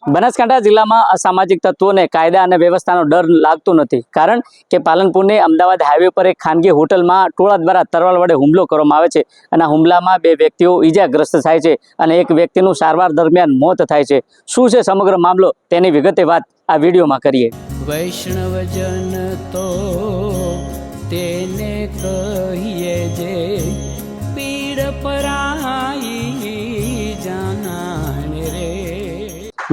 બનાસકાંઠા જિલ્લામાં અસામાજિક તત્વોને કાયદા અને વ્યવસ્થાનો ડર લાગતો નથી, કારણ કે પાલનપુરની અમદાવાદ હાઈવે પર એક ખાનગી હોટલમાં ટોળા દ્વારા તરવાલ વડે હુમલો કરવામાં આવે છે અને હુમલામાં 2 વ્યક્તિઓ ઈજાગ્રસ્ત થાય છે અને એક વ્યક્તિનું સારવાર દરમિયાન મોત થાય છે। શું છે સમગ્ર મામલો, તેની વિગતે વાત આ વિડીયોમાં કરીએ। વૈષ્ણવજન તો તેને કહીએ જે પીડ પરાઈ જાનાને રે।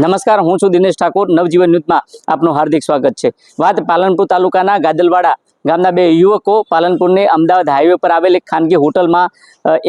નમસ્કાર, હું છું દિનેશ ઠાકોર। નવજીવન ન્યૂઝમાં આપનું હાર્દિક સ્વાગત છે। વાત પાલનપુર તાલુકાના ગાદલવાડા ગામના 2 યુવકો પાલનપુરની અમદાવાદ હાઈવે પર આવેલ એક ખાનગી હોટલમાં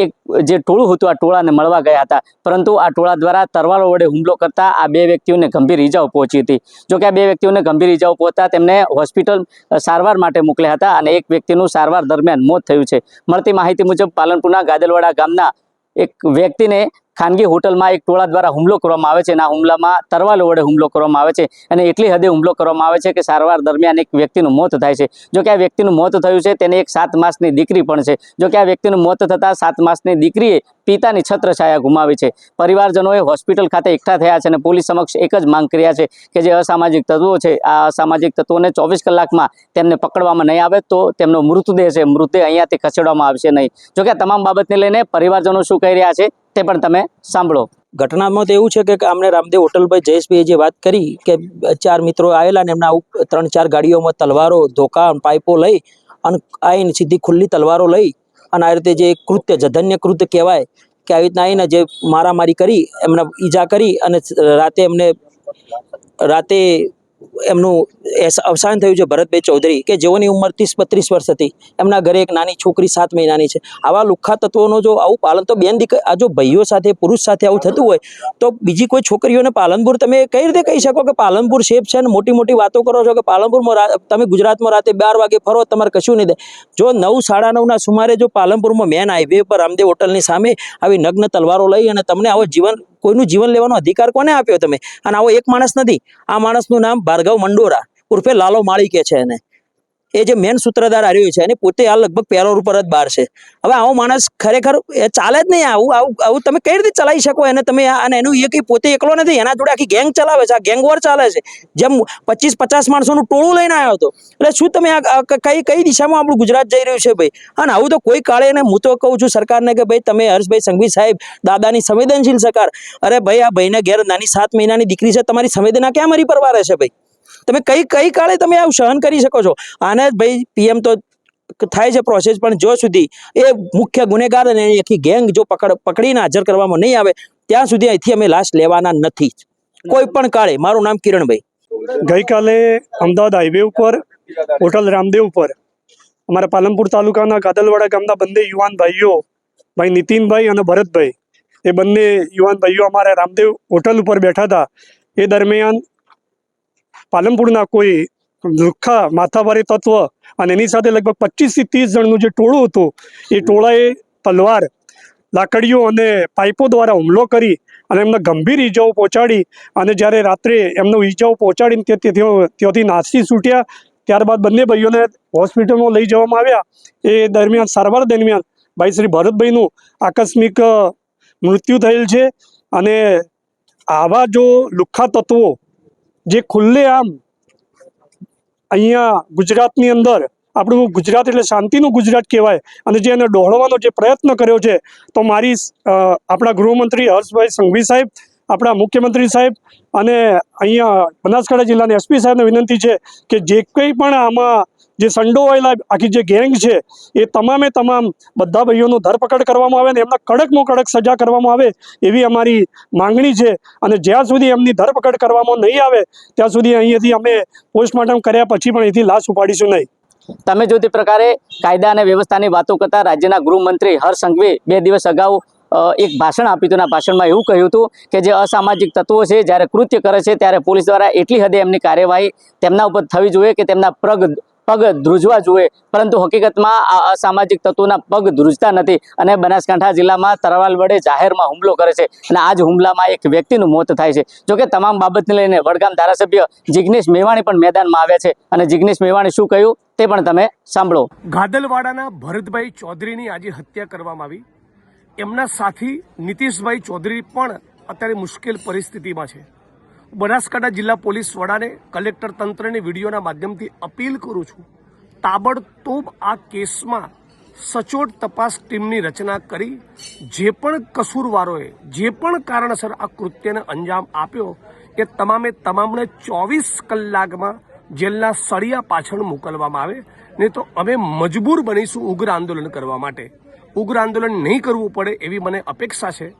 એક જે ટોળું હતું આ ટોળાને મળવા ગયા હતા, પરંતુ આ ટોળા દ્વારા તરવાલો વડે હુમલો કરતા આ 2 વ્યક્તિઓને ગંભીર ઈજાઓ પહોંચી હતી। જોકે આ 2 વ્યક્તિઓને ગંભીર ઈજાઓ પહોંચતા તેમને હોસ્પિટલ સારવાર માટે મોકલ્યા હતા અને એક વ્યક્તિનું સારવાર દરમિયાન મોત થયું છે। મળતી માહિતી મુજબ પાલનપુરના ગાદલવાડા ગામના એક વ્યક્તિને ખાનગી હોટલમાં એક ટોળા દ્વારા હુમલો કરવામાં આવે છે અને આ હુમલામાં તરવાલો વડે હુમલો કરવામાં આવે છે અને એટલી હદે હુમલો કરવામાં આવે છે કે સારવાર દરમિયાન એક વ્યક્તિનું મોત થાય છે। જો કે આ વ્યક્તિનું મોત થયું છે તેને એક 7 માસની દીકરી પણ છે। જો કે આ વ્યક્તિનું મોત થતાં 7 માસની દીકરીએ પિતાની છત્રછાયા ગુમાવી છે। પરિવારજનોએ હોસ્પિટલ ખાતે એકઠા થયા છે અને પોલીસ સમક્ષ એક જ માંગ કર્યા છે કે જે અસામાજિક તત્વો છે આ અસામાજિક તત્વોને 24 કલાકમાં તેમને પકડવામાં નહીં આવે તો તેમનો મૃતદેહ છે મૃતદેહ અહીંયાથી ખસેડવામાં આવશે નહીં। જો કે તમામ બાબતને લઈને પરિવારજનો શું કહી રહ્યા છે તે પણ તમે સાંભળો। ઘટનામાં તો એવું છે કે અમને રામદેવ હોટલભાઈ જયેશભાઈએ જે વાત કરી કે 4 મિત્રો આવેલા ને એમના 3-4 ગાડીઓમાં તલવારો, ધોકા, પાઇપો લઈ અને આવીને સીધી ખુલ્લી તલવારો લઈ અને આ રીતે જે કૃત્ય જધન્ય કૃત્ય કહેવાય કે આવી રીતના આવીને જે મારામારી કરી એમને ઈજા કરી અને રાતે એમનું અવસાન થયું છે। ભરતભાઈ ચૌધરી કે જેઓની ઉંમર 30-32 વર્ષ હતી, એમના ઘરે એક નાની છોકરી 7 મહિનાની છે। આવા લુખ્ખા તત્વોનો જો આવું પાલન તો બેન દીકરી આ જો ભાઈઓ સાથે પુરુષ સાથે આવું થતું હોય તો બીજી કોઈ છોકરીઓને પાલનપુર તમે કઈ રીતે કહી શકો કે પાલનપુર સેફ છે અને મોટી મોટી વાતો કરો છો કે પાલનપુરમાં તમે ગુજરાતમાં રાતે 12 વાગે ફરો તમારે કશું નહીં થાય। જો 9-9:30 સુમારે જો પાલનપુરમાં મેન હાઈવે પર રામદેવ હોટલની સામે આવી નગ્ન તલવારો લઈ અને તમને આવો કોઈનું જીવન લેવાનો અધિકાર કોને આપ્યો તમે? અને આવો એક માણસ નથી, આ માણસનું નામ ભાર્ગવ મંડોરા ઉર્ફે લાલો માળી કે છે એને, એ જે મેન સૂત્રધાર હાર્યો છે અને પોતે આ લગભગ પેરોલ ઉપર જ બહાર છે। હવે આવો માણસ ખરેખર એ ચાલે જ નહીં। આવું તમે કઈ રીતે ચલાવી શકો એને તમે? અને એનું એ કઈ પોતે એકલો નથી, એના જોડે આખી ગેંગ ચલાવે છે, આ ગેંગ વોર ચાલે છે। જેમ 25-50 માણસોનું ટોળું લઈને આવ્યો હતો, એટલે શું તમે કઈ દિશામાં આપણું ગુજરાત જઈ રહ્યું છે ભાઈ? અને આવું તો કોઈ કાળે એને હું તો કહું છું સરકારને કે ભાઈ તમે હર્ષભાઈ સંઘવી સાહેબ દાદાની સંવેદનશીલ સરકાર, અરે ભાઈ આ ભાઈને ઘેર નાની 7 મહિનાની દીકરી છે, તમારી સંવેદના ક્યાં મારી પરવારે છે ભાઈ? તમે કઈ કાળે તમે આવું સહન કરી શકો છો? આને ભાઈ પીએમ તો થાય છે પ્રોસેસ, પણ જો સુધી એ મુખ્ય ગુનેગાર અને એની આખી ગેંગ જો પકડીને હાજર કરવામાં નહીં આવે ત્યાં સુધી અહીંથી અમે લાશ લેવાના નથી કોઈ પણ કાળે। મારું નામ કિરણભાઈ। ગઈકાલે અમદાવાદ હાઈવે ઉપર હોટલ રામદેવ ઉપર અમારા પાલનપુર તાલુકાના ગાદલવાડા ગામના બંને યુવાન ભાઈઓ, ભાઈ નીતિનભાઈ અને ભરતભાઈ, એ બંને યુવાન ભાઈઓ અમારા રામદેવ હોટલ ઉપર બેઠા હતા। એ દરમિયાન પાલનપુરના કોઈ લુખ્ખા માથાભારે તત્વ અને એની સાથે લગભગ 25-30 જણનું જે ટોળું હતું એ ટોળાએ તલવાર, લાકડીઓ અને પાઇપો દ્વારા હુમલો કરી અને એમને ગંભીર ઈજાઓ પહોંચાડી અને જ્યારે રાત્રે એમનો ઈજાઓ પહોંચાડીને ત્યાંથી નાસી છૂટ્યા। ત્યારબાદ બંને ભાઈઓને હોસ્પિટલમાં લઈ જવામાં આવ્યા। એ દરમિયાન સારવાર દરમિયાન ભાઈ શ્રી ભરતભાઈનું આકસ્મિક મૃત્યુ થયેલ છે। અને આવા જો લુખ્ખા તત્વો જે ખુલ્લેઆમ અહીંયા ગુજરાતની અંદર, આપણું ગુજરાત એટલે શાંતિનું ગુજરાત કહેવાય, અને જે એને ડહોળવાનો જે પ્રયત્ન કર્યો છે, તો મારી આપણા ગૃહમંત્રી હર્ષભાઈ સંઘવી સાહેબ, આપણા મુખ્યમંત્રી સાહેબ અને અહીંયા બનાસકાંઠા જિલ્લાના એસપી સાહેબને વિનંતી છે કે જે કંઈ પણ આમાં જે સંડોવાયેલા આખી જે ગેંગ છે એ તમામે તમામ બધા ભાઈઓનું ધરપકડ કરવામાં આવે અને એમના કડકમાં કડક સજા કરવામાં આવે એવી અમારી માંગણી છે। અને જ્યાં સુધી એમની ધરપકડ કરવામાં નહીં આવે ત્યાં સુધી અહીંયાથી અમે પોસ્ટમોર્ટમ કર્યા પછી પણ અહીંથી લાશ ઉપાડીશું નહીં। તમે જો તે પ્રકારે કાયદા અને વ્યવસ્થાની વાતો કરતા રાજ્યના ગૃહમંત્રી હર્ષ સંઘવી 2 દિવસ અગાઉ એક ભાષણ આપ્યું હતું। ભાષણમાં એવું કહ્યું હતું કે જે અસામાજિક તત્વો છે જ્યારે કૃત્ય કરે છે ત્યારે પોલીસ દ્વારા એટલી હદે એમની કાર્યવાહી તેમના ઉપર થવી જોઈએ કે તેમના પગ ધ્રુજવા જોઈએ, પરંતુ હકીકતમાં આ અસામાજિક તત્વોના પગ ધ્રુજતા નથી અને બનાસકાંઠા જિલ્લામાં તરવાલ વડે જાહેરમાં હુમલો કરે છે અને આ જ હુમલામાં એક વ્યક્તિનું મોત થાય છે। જોકે તમામ બાબતને લઈને વડગામ ધારાસભ્ય જિગ્નેશ મેવાણી પણ મેદાનમાં આવ્યા છે અને જિગ્નેશ મેવાણી શું કહ્યું તે પણ તમે સાંભળો। ગાદલવાડાના ભરતભાઈ ચૌધરીની આજે હત્યા કરવામાં આવી। એમના સાથી નીતિશભાઈ ચૌધરી પણ અત્યારે મુશ્કેલ પરિસ્થિતિમાં છે। બનાસકાંઠા જિલ્લા પોલીસ વડાને, કલેક્ટર તંત્રને વિડીયોના માધ્યમથી અપીલ કરું છું, તાબડતોબ આ કેસમાં સચોટ તપાસ ટીમની રચના કરી જે પણ કસૂરવારોએ જે પણ કારણસર આ કૃત્યને અંજામ આપ્યો એ તમામને 24 કલાકમાં જેલના સળિયા પાછળ મોકલવામાં આવે, નહીં તો અમે મજબૂર બનીશું ઉગ્ર આંદોલન કરવા માટે. ઉગ્ર આંદોલન નહીં કરવું પડે એવી મને અપેક્ષા છે.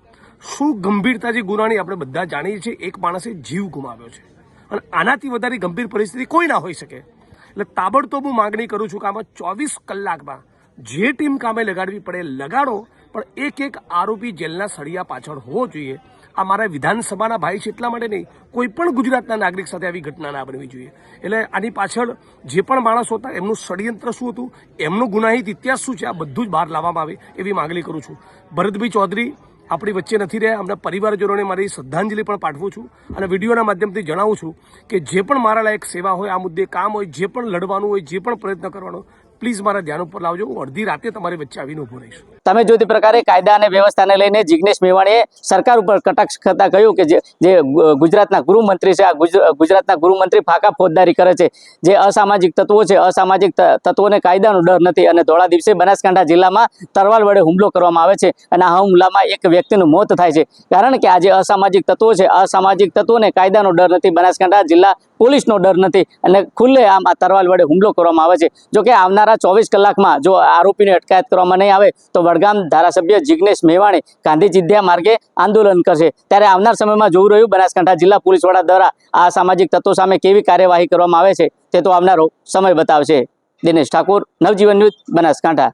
શું ગંભીરતાથી ગુનાની આપણે બધા જાણીએ છીએ. એક માણસે જીવ ગુમાવ્યો છે અને આનાથી વધારે ગંભીર પરિસ્થિતિ કોઈ ના હોઈ શકે. એટલે તાબડતોબ હું માગણી કરું છું કે આમાં 24 કલાકમાં જે ટીમ કામે લગાડવી પડે લગાડો, પણ એક આરોપી જેલના સળિયા પાછળ હોવો જોઈએ. આ મારા વિધાનસભાના ભાઈ છે એટલા માટે નહીં, કોઈ પણ ગુજરાતના નાગરિક સાથે આવી ઘટના ના બનવી જોઈએ. એટલે આની પાછળ જે પણ માણસો હતા એમનું ષડયંત્ર શું હતું, એમનો ગુનાહિત ઇતિહાસ શું છે, આ બધું જ બહાર લાવવામાં આવે એવી માગણી કરું છું. ભરતભાઈ ચૌધરી આપણી વચ્ચે નથી રહ્યા. અમને પરિવારજનોને મારી શ્રદ્ધાંજલિ પણ પાઠવું છું અને વિડીયોના માધ્યમથી જણાવું છું કે જે પણ મારા લાયક સેવા હોય, આ મુદ્દે કામ હોય, જે પણ લડવાનું હોય, જે પણ પ્રયત્ન કરવાનો, પ્લીઝ મારા ધ્યાન ઉપર લાવજો. હું અડધી રાતે તમારી વચ્ચે આવીને ઊભો રહીશ. તમે જો તે પ્રકારે કાયદા અને વ્યવસ્થાને લઈને જિગ્નેશ મેવાણીએ સરકાર ઉપર કટાક્ષ કરતા કહ્યું કે જે ગુજરાતના ગૃહમંત્રી છે, આ ગુજરાતના ગૃહમંત્રી ફાકા ફોજદારી કરે છે. જે અસામાજિક તત્વો છે, અસામાજિક તત્વોને કાયદાનો ડર નથી અને ધોળા દિવસે બનાસકાંઠા જિલ્લામાં તરવાલ વડે હુમલો કરવામાં આવે છે અને આ હુમલામાં એક વ્યક્તિનું મોત થાય છે. કારણ કે આ જે અસામાજિક તત્વો છે, અસામાજિક તત્વોને કાયદાનો ડર નથી, બનાસકાંઠા જિલ્લા પોલીસનો ડર નથી અને ખુલ્લે આમ આ તરવાલ વડે હુમલો કરવામાં આવે છે. જો કે આવનારા 24 કલાકમાં જો આરોપીની અટકાયત કરવામાં નહીં આવે તો વડગામ ધારાસભ્ય જિગ્નેશ મેવાણી ગાંધી ચિંધ્યા માર્ગે આંદોલન કરશે. ત્યારે આવનાર સમયમાં જોવું રહ્યું બનાસકાંઠા જિલ્લા પોલીસ વડા દ્વારા આ સામાજિક તત્વો સામે કેવી કાર્યવાહી કરવામાં આવે છે તે તો આવનારો સમય બતાવશે. દિનેશ ઠાકોર, નવજીવન ન્યૂઝ, બનાસકાંઠા.